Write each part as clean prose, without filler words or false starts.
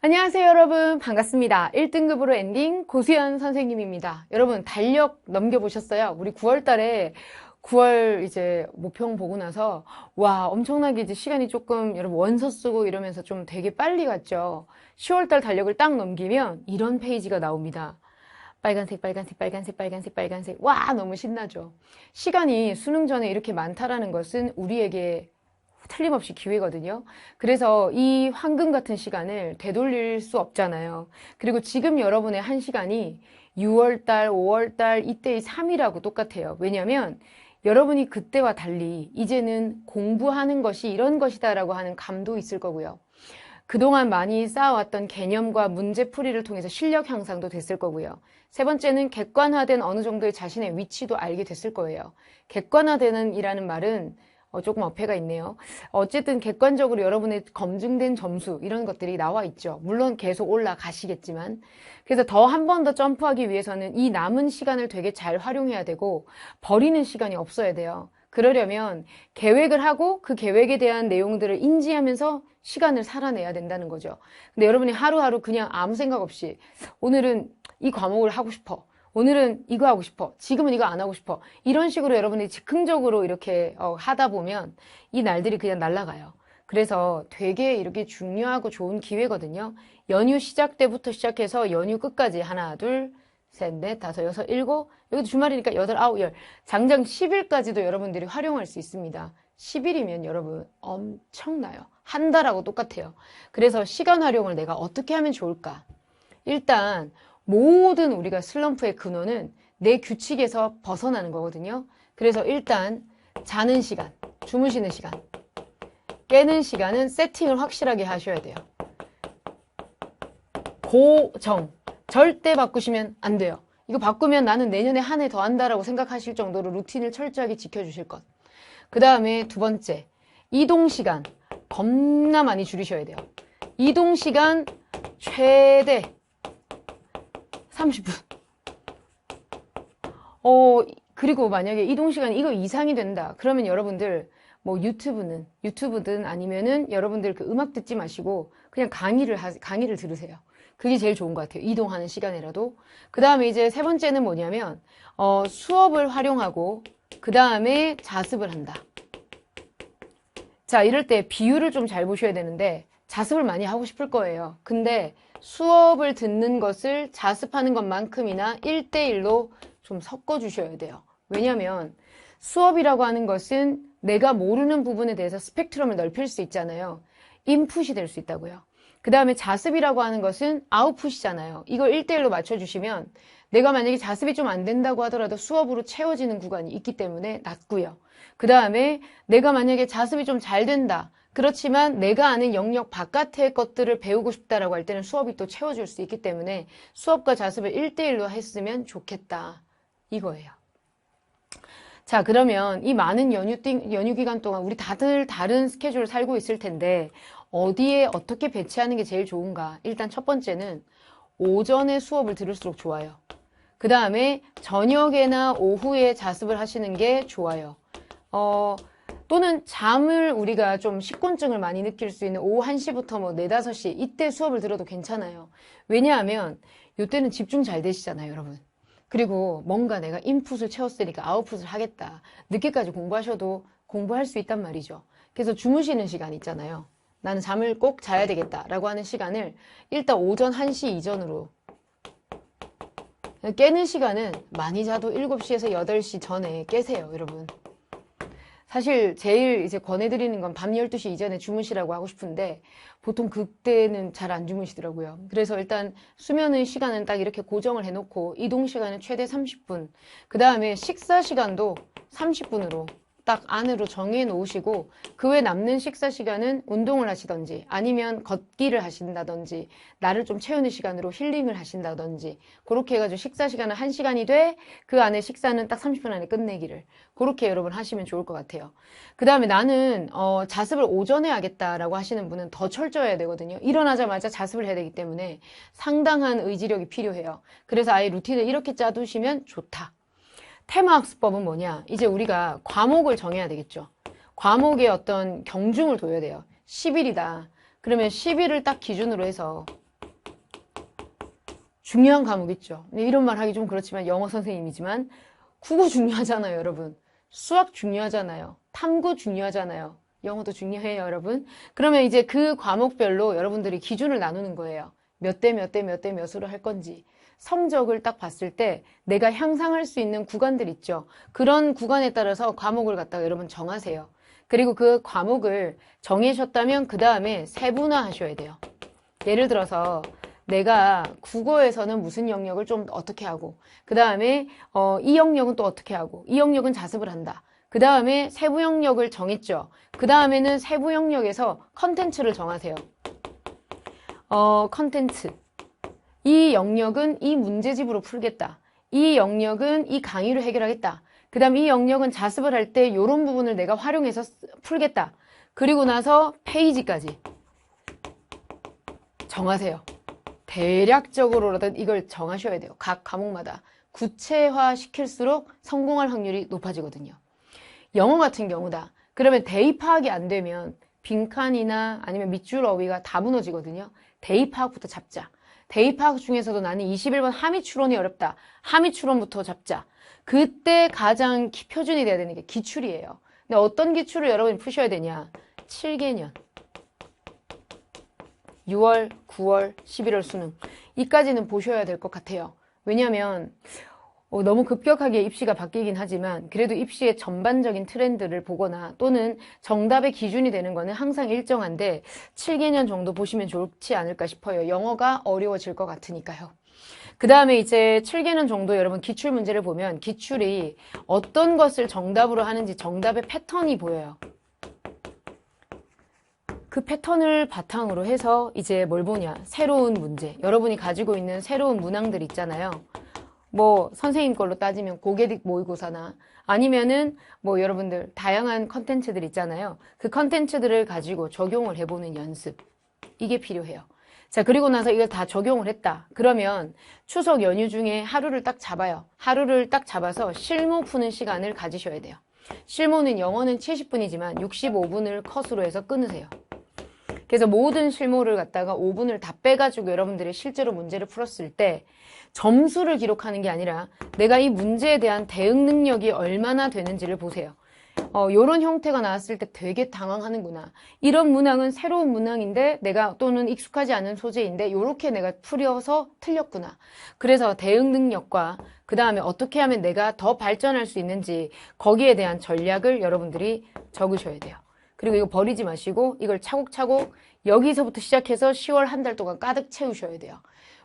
안녕하세요, 여러분. 반갑습니다. 1등급으로 엔딩 고수연 선생님입니다. 여러분, 달력 넘겨보셨어요? 우리 9월 달에 9월 이제 모평 보고 나서 와, 엄청나게 이제 시간이 조금 여러분 원서 쓰고 이러면서 좀 되게 빨리 갔죠. 10월 달 달력을 딱 넘기면 이런 페이지가 나옵니다. 빨간색, 빨간색, 빨간색, 빨간색, 빨간색. 와, 너무 신나죠. 시간이 수능 전에 이렇게 많다라는 것은 우리에게 틀림없이 기회거든요. 그래서 이 황금 같은 시간을 되돌릴 수 없잖아요. 그리고 지금 여러분의 한 시간이 6월달, 5월달 이때의 3이라고 똑같아요. 왜냐하면 여러분이 그때와 달리 이제는 공부하는 것이 이런 것이다라고 하는 감도 있을 거고요. 그동안 많이 쌓아왔던 개념과 문제풀이를 통해서 실력 향상도 됐을 거고요. 세 번째는 객관화된 어느 정도의 자신의 위치도 알게 됐을 거예요. 객관화되는 이라는 말은 조금 어폐가 있네요. 어쨌든 객관적으로 여러분의 검증된 점수 이런 것들이 나와 있죠. 물론 계속 올라가시겠지만. 그래서 더 한 번 더 점프하기 위해서는 이 남은 시간을 되게 잘 활용해야 되고 버리는 시간이 없어야 돼요. 그러려면 계획을 하고 그 계획에 대한 내용들을 인지하면서 시간을 살아내야 된다는 거죠. 근데 여러분이 하루하루 그냥 아무 생각 없이 오늘은 이 과목을 하고 싶어. 오늘은 이거 하고 싶어. 지금은 이거 안 하고 싶어. 이런 식으로 여러분이 즉흥적으로 이렇게 하다 보면 이 날들이 그냥 날아가요. 그래서 되게 이렇게 중요하고 좋은 기회거든요. 연휴 시작 때부터 시작해서 연휴 끝까지 하나, 둘, 셋, 넷, 다섯, 여섯, 일곱, 여기도 주말이니까 여덟, 아홉, 열. 장장 10일까지도 여러분들이 활용할 수 있습니다. 10일이면 여러분 엄청나요. 한 달하고 똑같아요. 그래서 시간 활용을 내가 어떻게 하면 좋을까? 일단 모든 우리가 슬럼프의 근원은 내 규칙에서 벗어나는 거거든요. 그래서 일단 자는 시간, 주무시는 시간, 깨는 시간은 세팅을 확실하게 하셔야 돼요. 고정. 절대 바꾸시면 안 돼요. 이거 바꾸면 나는 내년에 한 해 더 한다라고 생각하실 정도로 루틴을 철저하게 지켜주실 것. 그 다음에 두 번째, 이동 시간 겁나 많이 줄이셔야 돼요. 이동 시간 최대 30분. 그리고 만약에 이동 시간이 이거 이상이 된다. 그러면 여러분들 뭐 유튜브든 아니면은 여러분들 그 음악 듣지 마시고 그냥 강의를 들으세요. 그게 제일 좋은 것 같아요. 이동하는 시간이라도. 그 다음에 이제 세 번째는 뭐냐면, 수업을 활용하고, 그 다음에 자습을 한다. 자, 이럴 때 비율을 좀 잘 보셔야 되는데, 자습을 많이 하고 싶을 거예요. 근데 수업을 듣는 것을 자습하는 것만큼이나 1대1로 좀 섞어주셔야 돼요. 왜냐면 수업이라고 하는 것은 내가 모르는 부분에 대해서 스펙트럼을 넓힐 수 있잖아요. 인풋이 될 수 있다고요. 그 다음에 자습이라고 하는 것은 아웃풋이잖아요. 이걸 1대1로 맞춰주시면 내가 만약에 자습이 좀 안 된다고 하더라도 수업으로 채워지는 구간이 있기 때문에 낫고요. 그 다음에 내가 만약에 자습이 좀 잘 된다. 그렇지만 내가 아는 영역 바깥의 것들을 배우고 싶다라고 할 때는 수업이 또 채워줄 수 있기 때문에 수업과 자습을 1대1로 했으면 좋겠다. 이거예요. 자, 그러면 이 많은 연휴 기간 동안 우리 다들 다른 스케줄을 살고 있을 텐데 어디에 어떻게 배치하는 게 제일 좋은가? 일단 첫 번째는 오전에 수업을 들을수록 좋아요. 그 다음에 저녁에나 오후에 자습을 하시는 게 좋아요. 또는 잠을 우리가 좀 식곤증을 많이 느낄 수 있는 오후 1시부터 뭐 4, 5시 이때 수업을 들어도 괜찮아요. 왜냐하면 이때는 집중 잘 되시잖아요, 여러분. 그리고 뭔가 내가 인풋을 채웠으니까 아웃풋을 하겠다. 늦게까지 공부하셔도 공부할 수 있단 말이죠. 그래서 주무시는 시간 있잖아요. 나는 잠을 꼭 자야 되겠다라고 하는 시간을 일단 오전 1시 이전으로 깨는 시간은 많이 자도 7시에서 8시 전에 깨세요, 여러분. 사실 제일 이제 권해드리는 건 밤 12시 이전에 주무시라고 하고 싶은데 보통 그때는 잘 안 주무시더라고요. 그래서 일단 수면의 시간은 딱 이렇게 고정을 해놓고 이동 시간은 최대 30분. 그 다음에 식사 시간도 30분으로 딱 안으로 정해 놓으시고 그 외 남는 식사 시간은 운동을 하시던지 아니면 걷기를 하신다든지 나를 좀 채우는 시간으로 힐링을 하신다든지 그렇게 해가지고 식사 시간은 1시간이 돼 그 안에 식사는 딱 30분 안에 끝내기를 그렇게 여러분 하시면 좋을 것 같아요. 그 다음에 나는 자습을 오전에 하겠다라고 하시는 분은 더 철저해야 되거든요. 일어나자마자 자습을 해야 되기 때문에 상당한 의지력이 필요해요. 그래서 아예 루틴을 이렇게 짜두시면 좋다. 테마학습법은 뭐냐? 이제 우리가 과목을 정해야 되겠죠. 과목의 어떤 경중을 둬야 돼요. 10일이다. 그러면 10일을 딱 기준으로 해서 중요한 과목 있죠. 근데 이런 말 하기 좀 그렇지만 영어 선생님이지만 국어 중요하잖아요, 여러분. 수학 중요하잖아요. 탐구 중요하잖아요. 영어도 중요해요, 여러분. 그러면 이제 그 과목별로 여러분들이 기준을 나누는 거예요. 몇 대 몇 대 몇 대 몇으로 할 건지. 성적을 딱 봤을 때 내가 향상할 수 있는 구간들 있죠. 그런 구간에 따라서 과목을 갖다가 여러분 정하세요. 그리고 그 과목을 정하셨다면 그 다음에 세분화 하셔야 돼요. 예를 들어서 내가 국어에서는 무슨 영역을 좀 어떻게 하고 그 다음에 이 영역은 또 어떻게 하고 이 영역은 자습을 한다. 그 다음에 세부 영역을 정했죠. 그 다음에는 세부 영역에서 컨텐츠를 정하세요. 컨텐츠. 이 영역은 이 문제집으로 풀겠다. 이 영역은 이 강의로 해결하겠다. 그 다음 이 영역은 자습을 할 때 이런 부분을 내가 활용해서 풀겠다. 그리고 나서 페이지까지 정하세요. 대략적으로라도 이걸 정하셔야 돼요. 각 과목마다 구체화 시킬수록 성공할 확률이 높아지거든요. 영어 같은 경우다. 그러면 대입 파악이 안 되면 빈칸이나 아니면 밑줄 어휘가 다 무너지거든요. 대입 파악부터 잡자. 대입 파악 중에서도 나는 21번 함의 추론이 어렵다. 함의 추론부터 잡자. 그때 가장 표준이 돼야 되는 게 기출이에요. 근데 어떤 기출을 여러분이 푸셔야 되냐? 7개년. 6월, 9월, 11월 수능. 이까지는 보셔야 될 것 같아요. 왜냐하면 너무 급격하게 입시가 바뀌긴 하지만 그래도 입시의 전반적인 트렌드를 보거나 또는 정답의 기준이 되는 거는 항상 일정한데 7개년 정도 보시면 좋지 않을까 싶어요. 영어가 어려워질 것 같으니까요. 그 다음에 이제 7개년 정도 여러분 기출 문제를 보면 기출이 어떤 것을 정답으로 하는지 정답의 패턴이 보여요. 그 패턴을 바탕으로 해서 이제 뭘 보냐? 새로운 문제. 여러분이 가지고 있는 새로운 문항들 있잖아요. 뭐 선생님 걸로 따지면 고개딕 모의고사나 아니면은 뭐 여러분들 다양한 컨텐츠들 있잖아요. 그 컨텐츠들을 가지고 적용을 해보는 연습. 이게 필요해요. 자, 그리고 나서 이걸 다 적용을 했다. 그러면 추석 연휴 중에 하루를 딱 잡아요. 하루를 딱 잡아서 실무 푸는 시간을 가지셔야 돼요. 실무는 영어는 70분이지만 65분을 컷으로 해서 끊으세요. 그래서 모든 실무를 갖다가 5분을 다 빼가지고 여러분들이 실제로 문제를 풀었을 때 점수를 기록하는 게 아니라 내가 이 문제에 대한 대응 능력이 얼마나 되는지를 보세요. 요런 형태가 나왔을 때 되게 당황하는구나. 이런 문항은 새로운 문항인데 내가 또는 익숙하지 않은 소재인데 요렇게 내가 풀어서 틀렸구나. 그래서 대응 능력과 그 다음에 어떻게 하면 내가 더 발전할 수 있는지 거기에 대한 전략을 여러분들이 적으셔야 돼요. 그리고 이거 버리지 마시고 이걸 차곡차곡 여기서부터 시작해서 10월 한 달 동안 가득 채우셔야 돼요.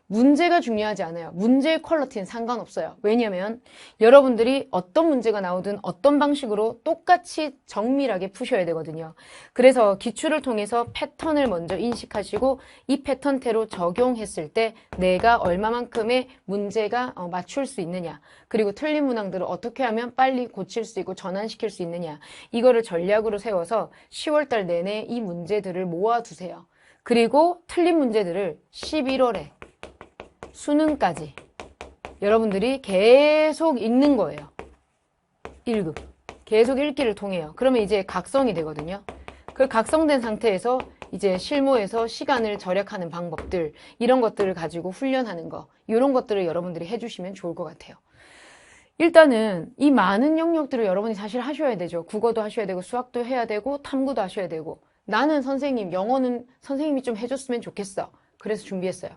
문제가 중요하지 않아요. 문제의 퀄리티는 상관없어요. 왜냐면 여러분들이 어떤 문제가 나오든 어떤 방식으로 똑같이 정밀하게 푸셔야 되거든요. 그래서 기출을 통해서 패턴을 먼저 인식하시고 이 패턴대로 적용했을 때 내가 얼마만큼의 문제가 맞출 수 있느냐, 그리고 틀린 문항들을 어떻게 하면 빨리 고칠 수 있고 전환시킬 수 있느냐, 이거를 전략으로 세워서 10월달 내내 이 문제들을 모아두세요. 그리고 틀린 문제들을 11월에 수능까지 여러분들이 계속 읽는 거예요. 1급. 계속 읽기를 통해요. 그러면 이제 각성이 되거든요. 그 각성된 상태에서 이제 실무에서 시간을 절약하는 방법들, 이런 것들을 가지고 훈련하는 거, 이런 것들을 여러분들이 해주시면 좋을 것 같아요. 일단은 이 많은 영역들을 여러분이 사실 하셔야 되죠. 국어도 하셔야 되고 수학도 해야 되고 탐구도 하셔야 되고, 나는 선생님, 영어는 선생님이 좀 해줬으면 좋겠어. 그래서 준비했어요.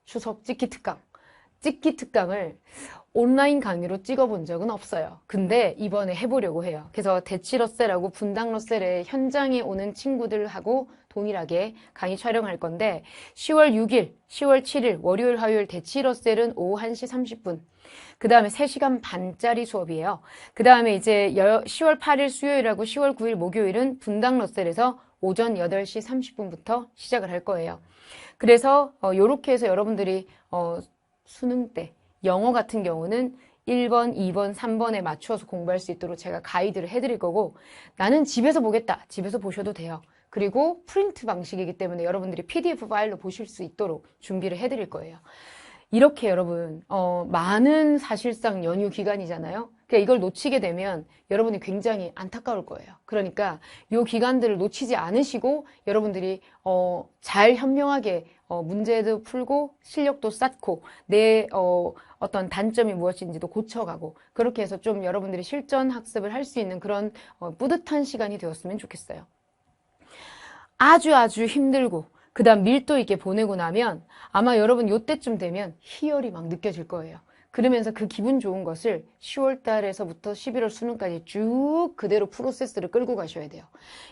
추석 찍기 특강. 찍기 특강을 온라인 강의로 찍어본 적은 없어요. 근데 이번에 해보려고 해요. 그래서 대치러셀하고 분당러셀에 현장에 오는 친구들하고 동일하게 강의 촬영할 건데 10월 6일, 10월 7일 월요일, 화요일 대치러셀은 오후 1시 30분. 그 다음에 3시간 반짜리 수업이에요. 그 다음에 이제 10월 8일 수요일하고 10월 9일 목요일은 분당러셀에서 오전 8시 30분부터 시작을 할 거예요. 그래서 요렇게 해서 여러분들이 수능 때 영어 같은 경우는 1번, 2번, 3번에 맞추어서 공부할 수 있도록 제가 가이드를 해드릴 거고, 나는 집에서 보겠다. 집에서 보셔도 돼요. 그리고 프린트 방식이기 때문에 여러분들이 PDF 파일로 보실 수 있도록 준비를 해드릴 거예요. 이렇게 여러분 많은 사실상 연휴 기간이잖아요. 그러니까 이걸 놓치게 되면 여러분이 굉장히 안타까울 거예요. 그러니까 이 기간들을 놓치지 않으시고 여러분들이 잘 현명하게 문제도 풀고 실력도 쌓고 내 어떤 단점이 무엇인지도 고쳐가고 그렇게 해서 좀 여러분들이 실전 학습을 할 수 있는 그런 뿌듯한 시간이 되었으면 좋겠어요. 아주 힘들고 그 다음 밀도 있게 보내고 나면 아마 여러분 요때쯤 되면 희열이 막 느껴질 거예요. 그러면서 그 기분 좋은 것을 10월 달에서부터 11월 수능까지 쭉 그대로 프로세스를 끌고 가셔야 돼요.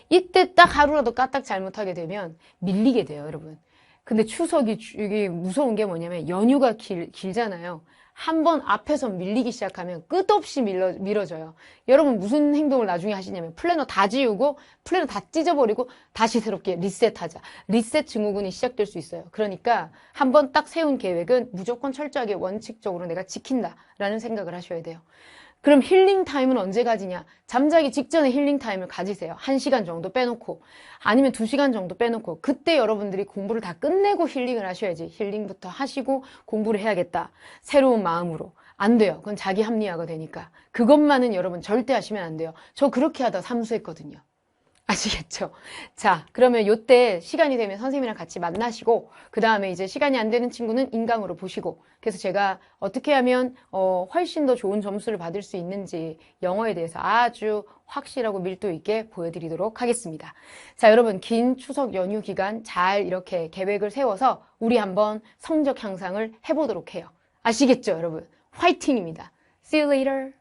이때 딱 하루라도 까딱 잘못하게 되면 밀리게 돼요, 여러분. 근데 추석이 이게 무서운 게 뭐냐면 연휴가 길잖아요. 한번 앞에서 밀리기 시작하면 끝없이 밀어져요. 여러분 무슨 행동을 나중에 하시냐면 플래너 다 지우고 플래너 다 찢어버리고 다시 새롭게 리셋하자. 리셋 증후군이 시작될 수 있어요. 그러니까 한번 딱 세운 계획은 무조건 철저하게 원칙적으로 내가 지킨다라는 생각을 하셔야 돼요. 그럼 힐링 타임은 언제 가지냐? 잠자기 직전에 힐링 타임을 가지세요. 1시간 정도 빼놓고 아니면 2시간 정도 빼놓고 그때 여러분들이 공부를 다 끝내고 힐링을 하셔야지. 힐링부터 하시고 공부를 해야겠다. 새로운 마음으로. 안 돼요. 그건 자기 합리화가 되니까. 그것만은 여러분 절대 하시면 안 돼요. 저 그렇게 하다 삼수했거든요. 아시겠죠? 자, 그러면 요때 시간이 되면 선생님이랑 같이 만나시고 그 다음에 이제 시간이 안 되는 친구는 인강으로 보시고 그래서 제가 어떻게 하면 훨씬 더 좋은 점수를 받을 수 있는지 영어에 대해서 아주 확실하고 밀도 있게 보여드리도록 하겠습니다. 자, 여러분 긴 추석 연휴 기간 잘 이렇게 계획을 세워서 우리 한번 성적 향상을 해보도록 해요. 아시겠죠, 여러분? 화이팅입니다. See you later.